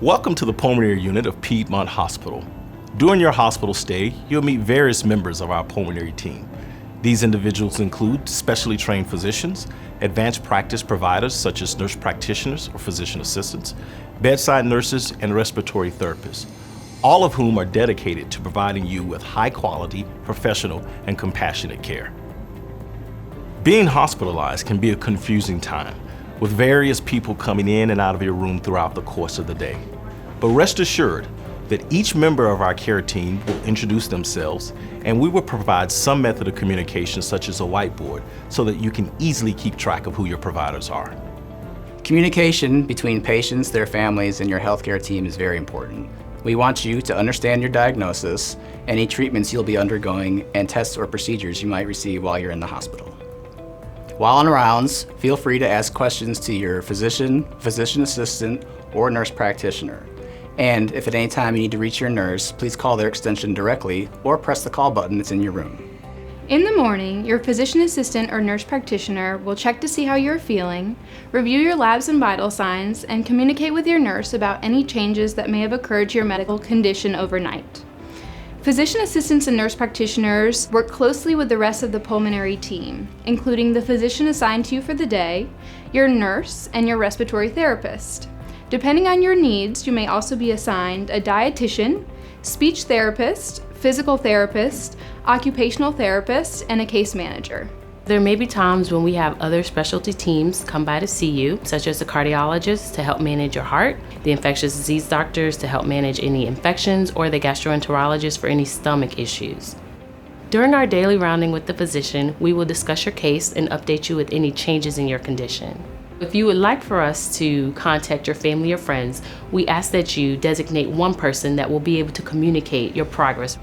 Welcome to the Pulmonary Unit of Piedmont Hospital. During your hospital stay, you'll meet various members of our pulmonary team. These individuals include specially trained physicians, advanced practice providers such as nurse practitioners or physician assistants, bedside nurses, and respiratory therapists, all of whom are dedicated to providing you with high-quality, professional, and compassionate care. Being hospitalized can be a confusing time, with various people coming in and out of your room throughout the course of the day. But rest assured that each member of our care team will introduce themselves, and we will provide some method of communication such as a whiteboard so that you can easily keep track of who your providers are. Communication between patients, their families, and your healthcare team is very important. We want you to understand your diagnosis, any treatments you'll be undergoing, and tests or procedures you might receive while you're in the hospital. While on rounds, feel free to ask questions to your physician, physician assistant, or nurse practitioner. And if at any time you need to reach your nurse, please call their extension directly or press the call button that's in your room. In the morning, your physician assistant or nurse practitioner will check to see how you're feeling, review your labs and vital signs, and communicate with your nurse about any changes that may have occurred to your medical condition overnight. Physician assistants and nurse practitioners work closely with the rest of the pulmonary team, including the physician assigned to you for the day, your nurse, and your respiratory therapist. Depending on your needs, you may also be assigned a dietitian, speech therapist, physical therapist, occupational therapist, and a case manager. There may be times when we have other specialty teams come by to see you, such as the cardiologist to help manage your heart, the infectious disease doctors to help manage any infections, or the gastroenterologist for any stomach issues. During our daily rounding with the physician, we will discuss your case and update you with any changes in your condition. If you would like for us to contact your family or friends, we ask that you designate one person that will be able to communicate your progress.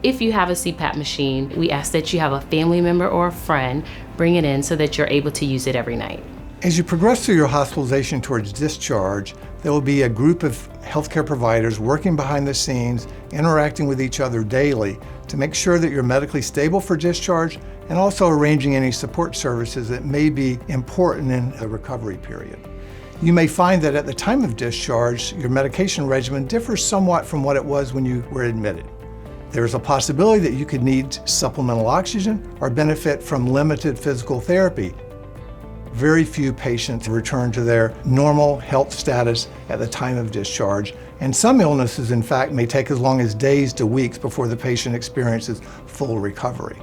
If you have a CPAP machine, we ask that you have a family member or a friend bring it in so that you're able to use it every night. As you progress through your hospitalization towards discharge, there will be a group of healthcare providers working behind the scenes, interacting with each other daily to make sure that you're medically stable for discharge and also arranging any support services that may be important in the recovery period. You may find that at the time of discharge, your medication regimen differs somewhat from what it was when you were admitted. There's a possibility that you could need supplemental oxygen or benefit from limited physical therapy. Very few patients return to their normal health status at the time of discharge, and some illnesses, in fact, may take as long as days to weeks before the patient experiences full recovery.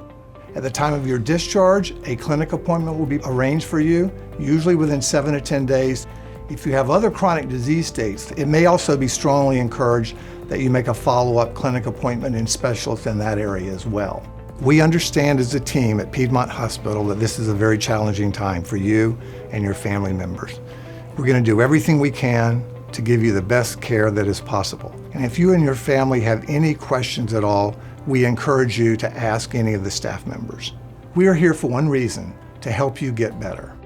At the time of your discharge, a clinic appointment will be arranged for you, usually within 7 to 10 days. If you have other chronic disease states, it may also be strongly encouraged that you make a follow-up clinic appointment in specialists in that area as well. We understand as a team at Piedmont Hospital that this is a very challenging time for you and your family members. We're going to do everything we can to give you the best care that is possible. And if you and your family have any questions at all, we encourage you to ask any of the staff members. We are here for one reason: to help you get better.